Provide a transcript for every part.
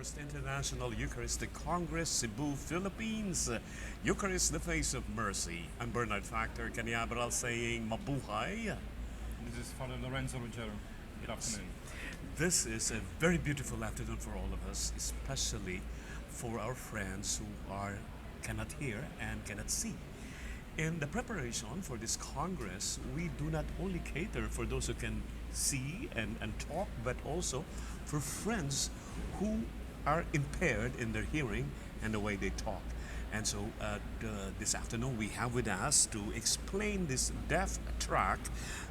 First International Eucharistic Congress, Cebu, Philippines. Eucharist, the face of mercy. I'm Bernard Factor Caniabral saying Mabuhay. This is Father Lorenzo Ruggiero. Good afternoon. This is a very beautiful afternoon for all of us, especially for our friends who cannot hear and cannot see. In the preparation for this Congress, we do not only cater for those who can see and talk, but also for friends who are impaired in their hearing and the way they talk. And so this afternoon we have with us to explain this deaf track,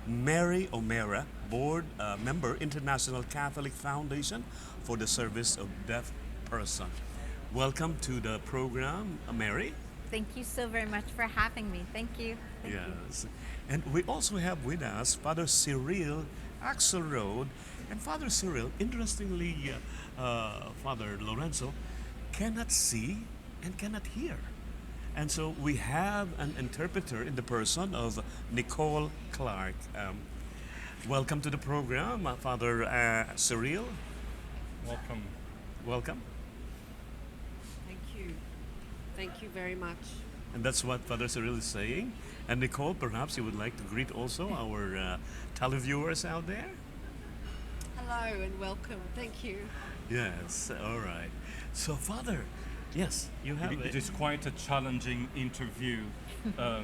Mary O'Meara, board member, International Catholic Foundation for the Service of Deaf Person. Welcome to the program, Mary. Thank you so very much for having me. Thank you. Thank you. Yes. And we also have with us Father Cyril, Axel Road. And Father Cyril, interestingly, Father Lorenzo cannot see and cannot hear. And so we have an interpreter in the person of Nicole Clark. Welcome to the program, Father Cyril. Welcome. Welcome. Thank you. Thank you very much. And that's what Father Cyril is saying. And Nicole, perhaps you would like to greet also our televiewers out there? Hello and welcome. Thank you. Yes, all right. So, Father, yes, you have It is quite a challenging interview. But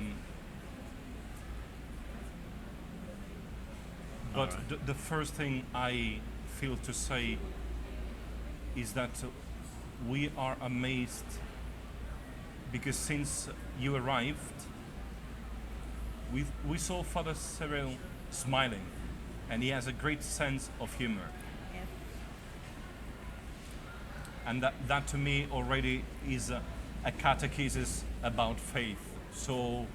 Alright. the first thing I feel to say is that we are amazed because since you arrived, we saw Father Cyril smiling, and he has a great sense of humor. Yeah. And that to me already is a catechesis about faith. So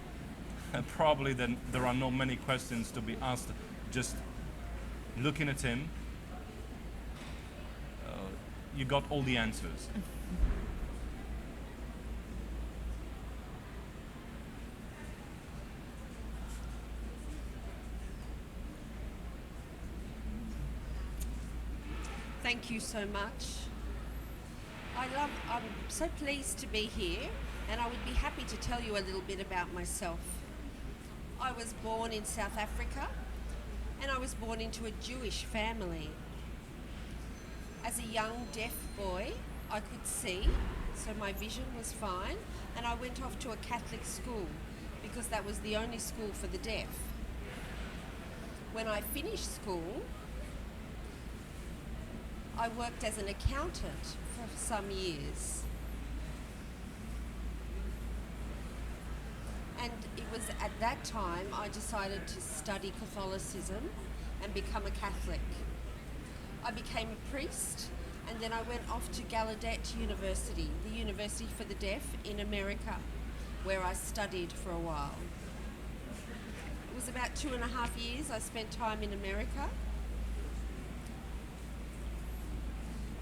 probably then there are not many questions to be asked. Just looking at him, you got all the answers. Thank you so much. I'm so pleased to be here, and I would be happy to tell you a little bit about myself. I was born in South Africa, and I was born into a Jewish family. As a young deaf boy, I could see, so my vision was fine, and I went off to a Catholic school because that was the only school for the deaf. When I finished school, I worked as an accountant for some years. And it was at that time I decided to study Catholicism and become a Catholic. I became a priest, and then I went off to Gallaudet University, the University for the Deaf in America, where I studied for a while. It was about 2.5 years I spent time in America.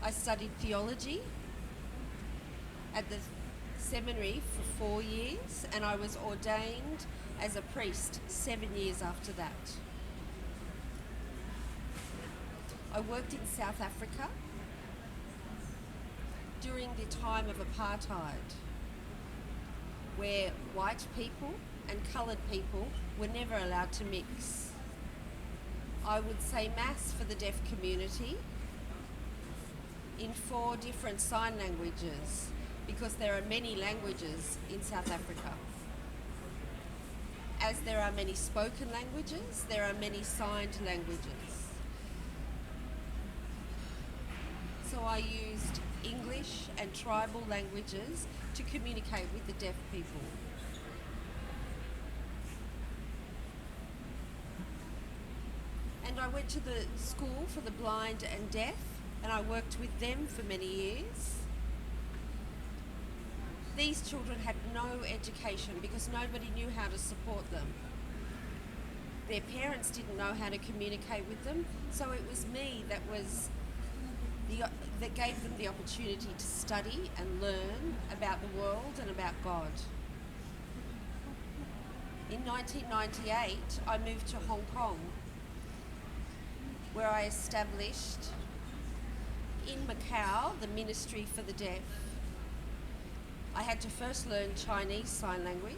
I studied theology at the seminary for 4 years, and I was ordained as a priest 7 years after that. I worked in South Africa during the time of apartheid, where white people and coloured people were never allowed to mix. I would say Mass for the deaf community in 4 different sign languages, because there are many languages in South Africa. As there are many spoken languages, there are many signed languages. So I used English and tribal languages to communicate with the deaf people. And I went to the school for the blind and deaf, and I worked with them for many years. These children had no education because nobody knew how to support them. Their parents didn't know how to communicate with them, so it was me that gave them the opportunity to study and learn about the world and about God. In 1998, I moved to Hong Kong, where I established in Macau, the Ministry for the Deaf, I had to first learn Chinese Sign Language,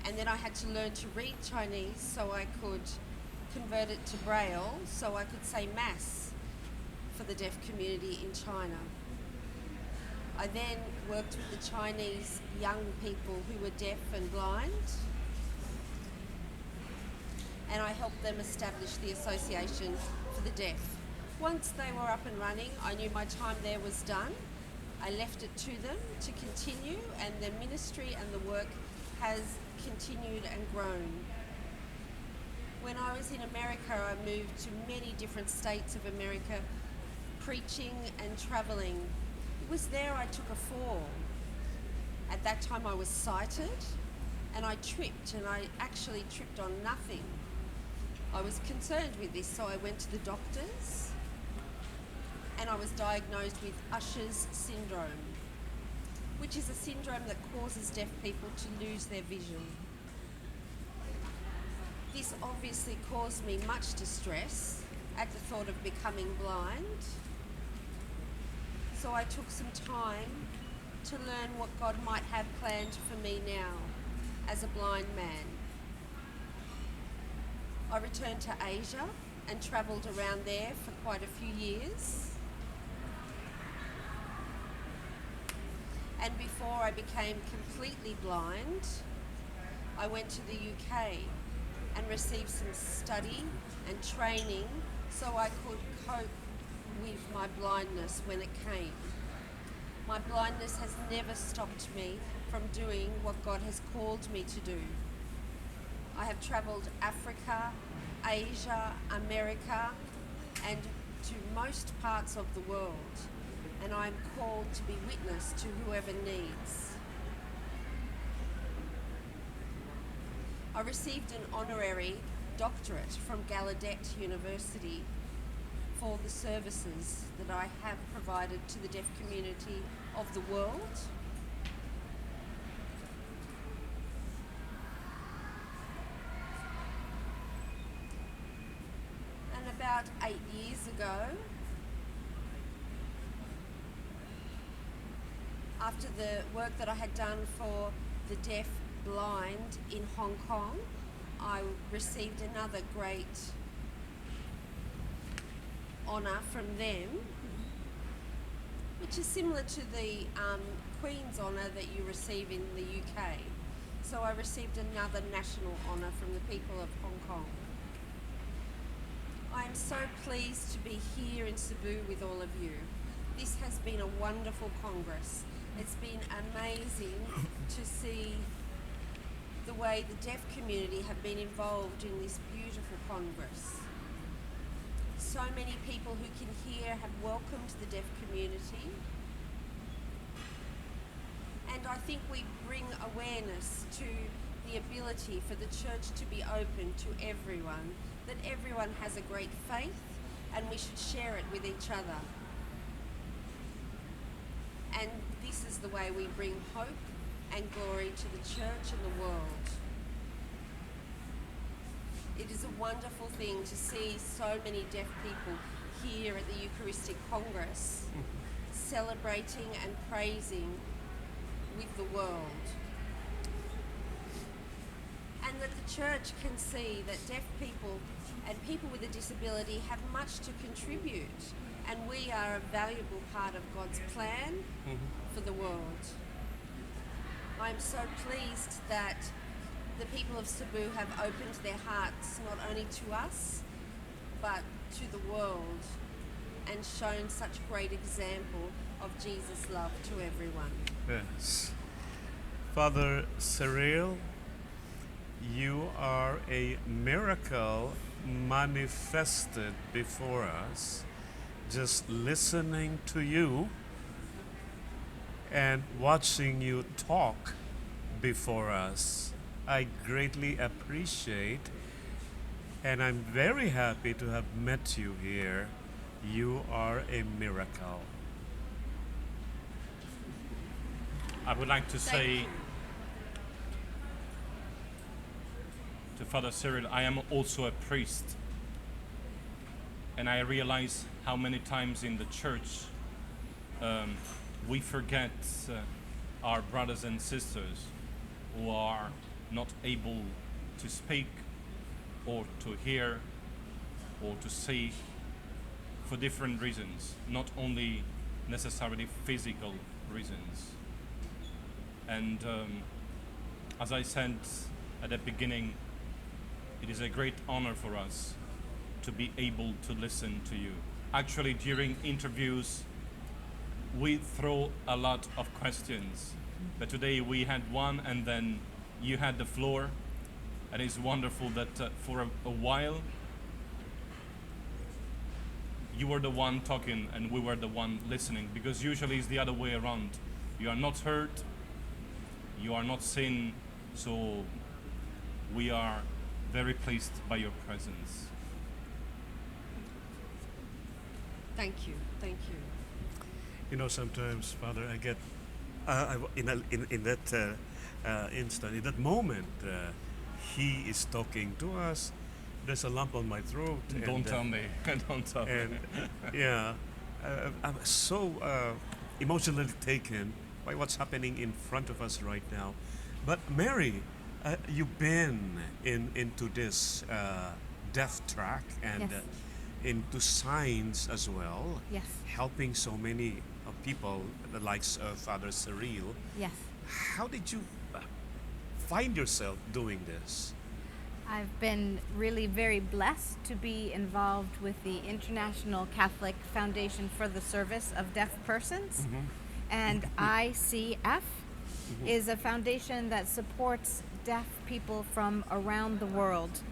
and then I had to learn to read Chinese so I could convert it to Braille so I could say Mass for the deaf community in China. I then worked with the Chinese young people who were deaf and blind, and I helped them establish the Association for the Deaf. Once they were up and running, I knew my time there was done. I left it to them to continue, and the ministry and the work has continued and grown. When I was in America, I moved to many different states of America, preaching and travelling. It was there I took a fall. At that time I was sighted, and I tripped, and I actually tripped on nothing. I was concerned with this, so I went to the doctors, and I was diagnosed with Usher's syndrome, which is a syndrome that causes deaf people to lose their vision. This obviously caused me much distress at the thought of becoming blind. So I took some time to learn what God might have planned for me now as a blind man. I returned to Asia and travelled around there for quite a few years. And before I became completely blind, I went to the UK and received some study and training so I could cope with my blindness when it came. My blindness has never stopped me from doing what God has called me to do. I have travelled Africa, Asia, America, and to most parts of the world, and I am called to be witness to whoever needs. I received an honorary doctorate from Gallaudet University for the services that I have provided to the deaf community of the world. And about 8 years ago, after the work that I had done for the deaf blind in Hong Kong, I received another great honour from them, which is similar to the Queen's honour that you receive in the UK. So I received another national honour from the people of Hong Kong. I am so pleased to be here in Cebu with all of you. This has been a wonderful Congress. It's been amazing to see the way the deaf community have been involved in this beautiful Congress. So many people who can hear have welcomed the deaf community. And I think we bring awareness to the ability for the church to be open to everyone, that everyone has a great faith and we should share it with each other. And this is the way we bring hope and glory to the church and the world. It is a wonderful thing to see so many deaf people here at the Eucharistic Congress celebrating and praising with the world. And that the church can see that deaf people and people with a disability have much to contribute, and we are a valuable part of God's plan for the world. I'm so pleased that the people of Cebu have opened their hearts not only to us, but to the world, and shown such great example of Jesus' love to everyone. Yes. Father Cyril, you are a miracle manifested before us. Just listening to you and watching you talk before us, I greatly appreciate, and I'm very happy to have met you here. You are a miracle. I would like to Thank say you. to Father Cyril, I am also a priest. And I realize how many times in the church we forget our brothers and sisters who are not able to speak or to hear or to see for different reasons, not only necessarily physical reasons. And as I said at the beginning, it is a great honor for us to be able to listen to you. Actually, during interviews, we throw a lot of questions, but today we had one and then you had the floor, and it's wonderful that for a while you were the one talking and we were the one listening, because usually it's the other way around. You are not heard, you are not seen, so we are very pleased by your presence. Thank you, thank you. You know, sometimes, Father, I get in that instant, in that moment, he is talking to us. There's a lump on my throat. Don't tell me. Don't tell me. And yeah, I'm so emotionally taken by what's happening in front of us right now. But Mary, you've been into this deaf track and Yes. into signs as well. Yes. Helping so many people, the likes of Father Cyril. Yes. How did you find yourself doing this? I've been really very blessed to be involved with the International Catholic Foundation for the Service of Deaf Persons. And ICF is a foundation that supports deaf people from around the world,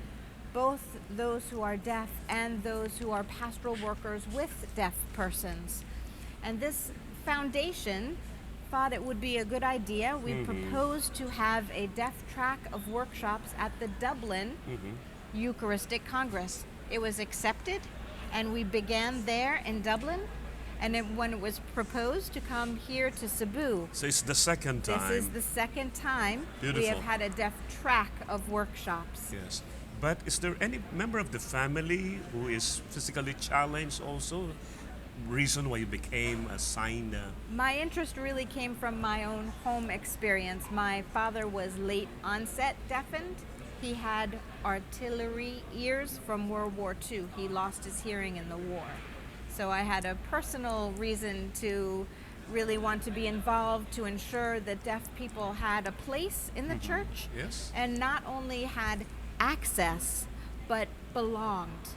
both those who are deaf and those who are pastoral workers with deaf persons. And this foundation thought it would be a good idea. We proposed to have a deaf track of workshops at the Dublin Eucharistic Congress. It was accepted, and we began there in Dublin. And then when it was proposed to come here to Cebu, So it's the second time. this is the second time we Beautiful. have had a deaf track of workshops. Yes. But is there any member of the family who is physically challenged also? Reason why you became a sign? My interest really came from my own home experience. My father was late onset deafened. He had artillery ears from World War II. He lost his hearing in the war. So I had a personal reason to really want to be involved to ensure that deaf people had a place in the church Yes. and not only had access but belonged,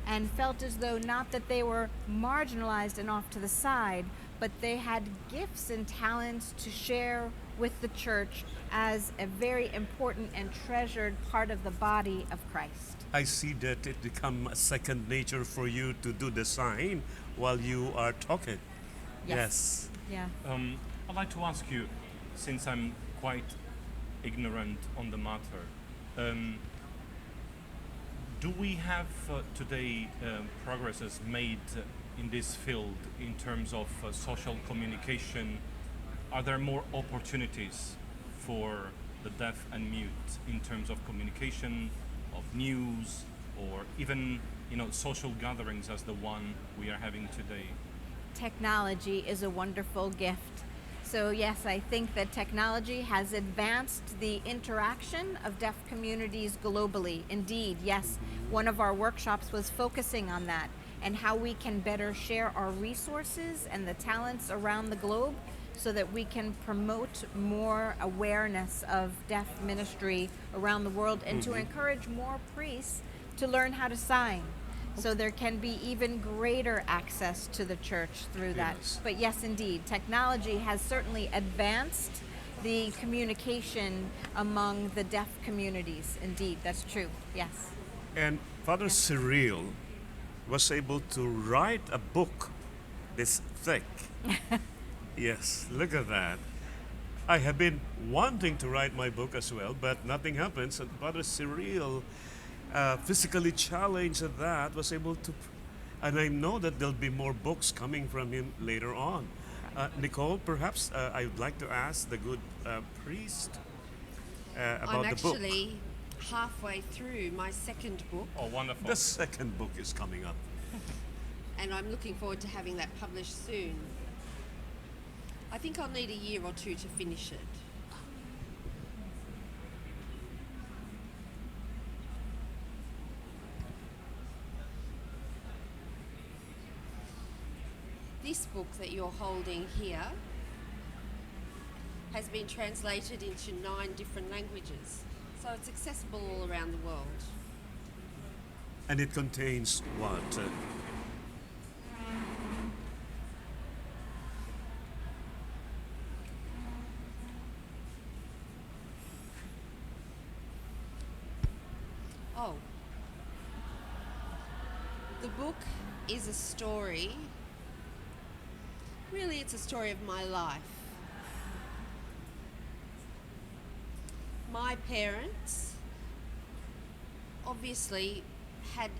and felt as though not that they were marginalized and off to the side, but they had gifts and talents to share with the church as a very important and treasured part of the body of Christ. I see that it become a second nature for you to do the sign while you are talking. Yes. Yeah. I'd like to ask you, since I'm quite ignorant on the matter, do we have today progresses made in this field in terms of social communication? Are there more opportunities for the deaf and mute in terms of communication, of news, or even social gatherings as the one we are having today? Technology is a wonderful gift. So yes, I think that technology has advanced the interaction of deaf communities globally. Indeed, yes, one of our workshops was focusing on that and how we can better share our resources and the talents around the globe so that we can promote more awareness of deaf ministry around the world and to encourage more priests to learn how to sign. So there can be even greater access to the church through that. Yes. But yes, indeed, technology has certainly advanced the communication among the deaf communities. Indeed, that's true. Yes. And Father Cyril was able to write a book this thick. Yes, look at that. I have been wanting to write my book as well, but nothing happens. And Father Cyril, physically challenged at that, was able to, and I know that there'll be more books coming from him later on. Nicole, perhaps I would like to ask the good priest about I'm the book. actually halfway through my second book. Oh, wonderful. The second book is coming up. And I'm looking forward to having that published soon. I think I'll need a year or two to finish it. This book that you're holding here has been translated into 9 different languages, so it's accessible all around the world. And it contains what? Oh. The book is a story. Really, it's a story of my life. My parents obviously had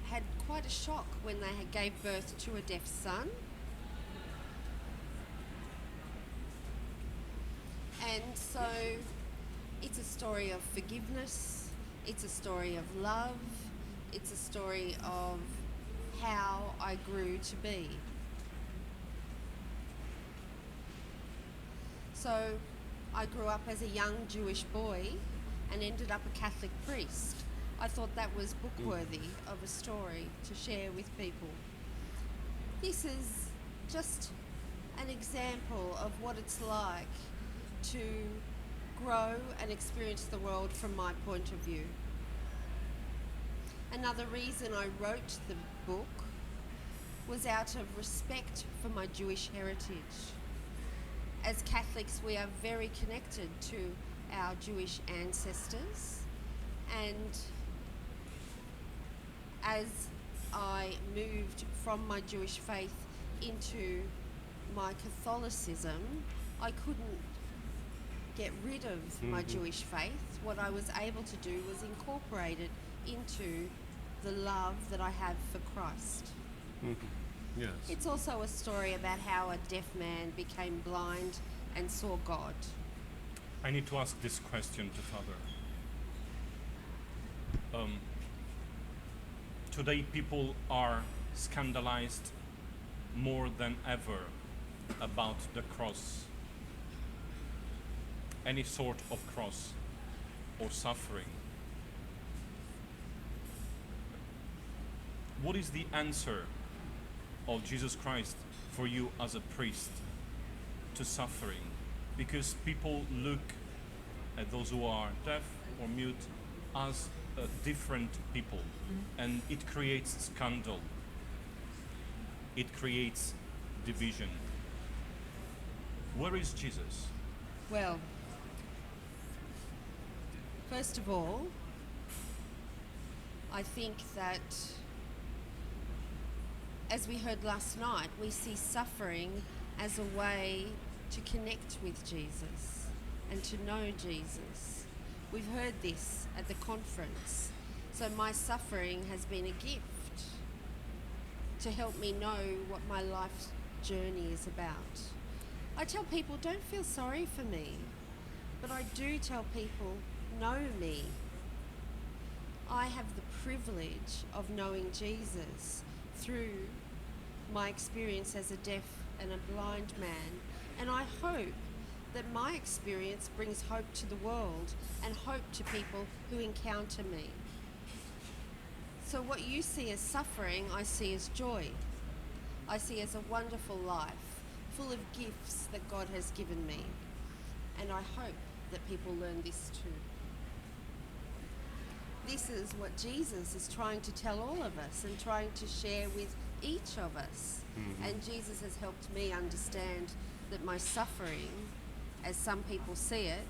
quite a shock when they had gave birth to a deaf son. And so it's a story of forgiveness, it's a story of love, it's a story of how I grew to be. So I grew up as a young Jewish boy and ended up a Catholic priest. I thought that was book-worthy of a story to share with people. This is just an example of what it's like to grow and experience the world from my point of view. Another reason I wrote the book was out of respect for my Jewish heritage. As Catholics, we are very connected to our Jewish ancestors, and as I moved from my Jewish faith into my Catholicism, I couldn't get rid of my Jewish faith. What I was able to do was incorporate it into the love that I have for Christ. Yes. It's also a story about how a deaf man became blind and saw God. I need to ask this question to Father. Today people are scandalized more than ever about the cross. Any sort of cross or suffering. What is the answer of Jesus Christ for you as a priest to suffering? Because people look at those who are deaf or mute as different people, and it creates scandal. It creates division. Where is Jesus? Well, first of all, I think that, as we heard last night, we see suffering as a way to connect with Jesus and to know Jesus. We've heard this at the conference. So my suffering has been a gift to help me know what my life's journey is about. I tell people, don't feel sorry for me, but I do tell people, know me. I have the privilege of knowing Jesus through my experience as a deaf and a blind man, and I hope that my experience brings hope to the world and hope to people who encounter me. So what you see as suffering, I see as joy. I see as a wonderful life, full of gifts that God has given me. And I hope that people learn this too. This is what Jesus is trying to tell all of us and trying to share with each of us. And Jesus has helped me understand that my suffering, as some people see it,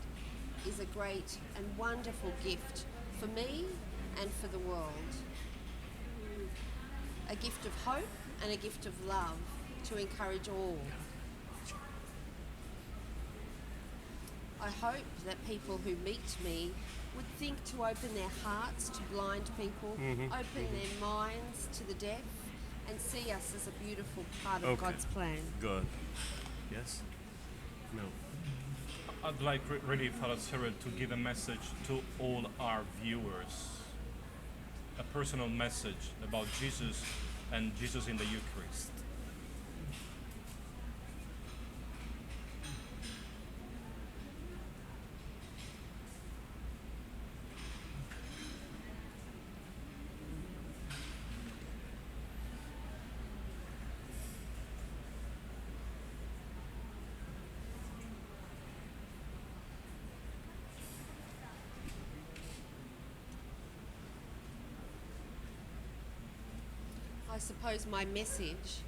is a great and wonderful gift for me and for the world. A gift of hope and a gift of love to encourage all. I hope that people who meet me would think to open their hearts to blind people, open their minds to the deaf, and see us as a beautiful part of God's plan. Good. Yes? No. I'd like really, Father Cyril, to give a message to all our viewers. A personal message about Jesus and Jesus in the Eucharist. I suppose my message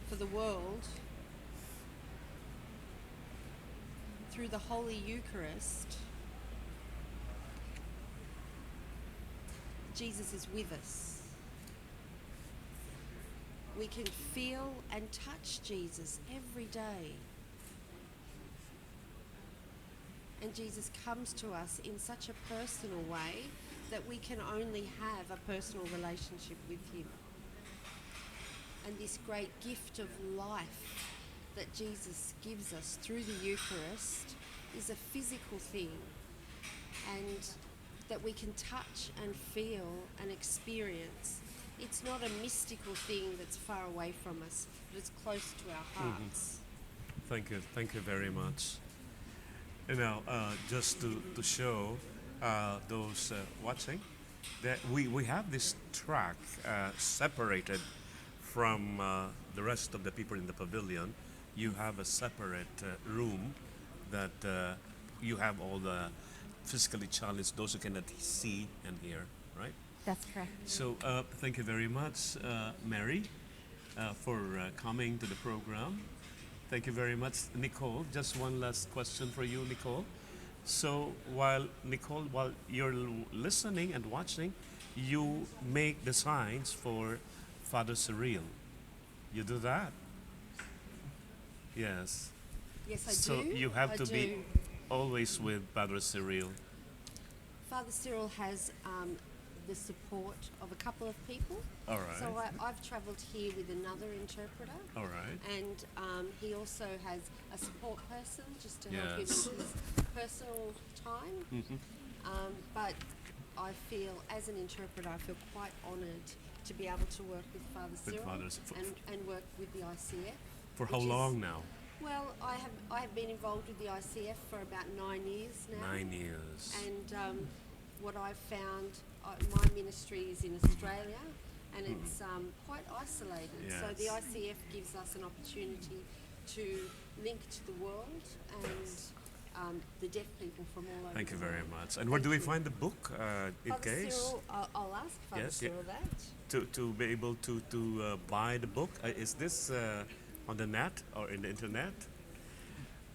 for the world through the Holy Eucharist, Jesus is with us. We can feel and touch Jesus every day. And Jesus comes to us in such a personal way that we can only have a personal relationship with him. And this great gift of life that Jesus gives us through the Eucharist is a physical thing, and that we can touch and feel and experience. It's not a mystical thing that's far away from us, but it's close to our hearts. Thank you very much. You know, just to show those watching that we have this track separated from the rest of the people in the pavilion. You have a separate room that you have all the physically challenged, those who cannot see and hear, right? That's correct. So thank you very much, Mary, for coming to the program. Thank you very much, Nicole. Just one last question for you, Nicole. So while you're listening and watching, you make the signs for Father Cyril. You do that? Yes. Yes, I So do. you have I to do. be always with Father Cyril. Father Cyril has the support of a couple of people. All right. So I've travelled here with another interpreter. All right. And he also has a support person just to help him Yes. with his personal time. But I feel, as an interpreter, I feel quite honoured to be able to work with Father Cyril and work with the ICF. For how which is- long now? Well, I have been involved with the ICF for about 9 years now. 9 years. And what I've found, my ministry is in Australia, and it's quite isolated. So the Yes. ICF gives us an opportunity to link to the world and the deaf people from all over Thank you the very world. much. And where do we Thank you. find the book in Father case? Cyril, I'll ask Father Yes, yeah. Cyril that. To be able to buy the book. Is this on the net or in the internet?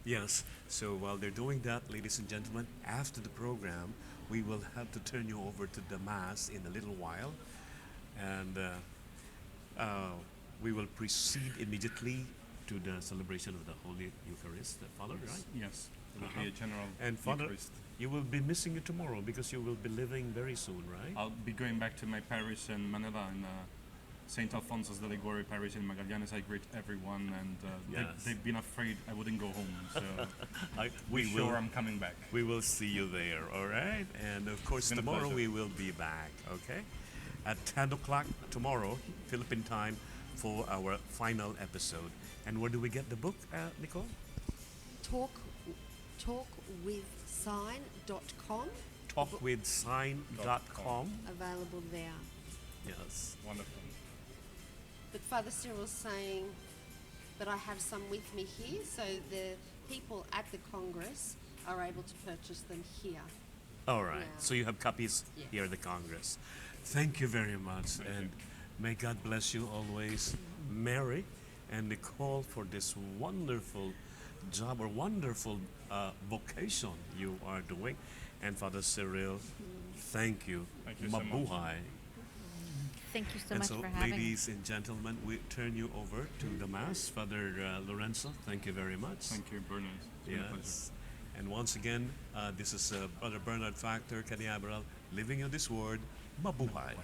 Yes. So while they're doing that, ladies and gentlemen, after the program, we will have to turn you over to the Mass in a little while. And we will proceed immediately to the celebration of the Holy Eucharist. Father, right? Yes, it will be a general And Father, Eucharist. you will be missing it tomorrow because you will be leaving very soon, right? I'll be going back to my parish in Manila, in St. Alphonsus de Liguori parish in Magallanes. I greet everyone, and Yes. they've been afraid I wouldn't go home. So We sure will. I'm coming back. We will see you there, all right? And of course, It's been a tomorrow pleasure. we will be back, okay? At 10 o'clock tomorrow, Philippine time, for our final episode. And where do we get the book, Nicole? Talkwithsign.com, Talkwithsign.com. available there. Yes. Wonderful. But Father Cyril's saying that I have some with me here, so the people at the Congress are able to purchase them here. All right. Yeah. So you have copies Yes. here at the Congress. Thank you very much. And may God bless you always, Mary and Nicole, for this wonderful job or wonderful vocation you are doing. And Father Cyril, thank you. Thank you so much. Mabuhay. Thank you so And much so, for having us. ladies and gentlemen, we turn you over to the Mass. Father Lorenzo, thank you very much. Thank you, Bernard. It's been a pleasure. Yes. And once again, this is Brother Bernard Factor Caniabral, living in this word, Mabuhay.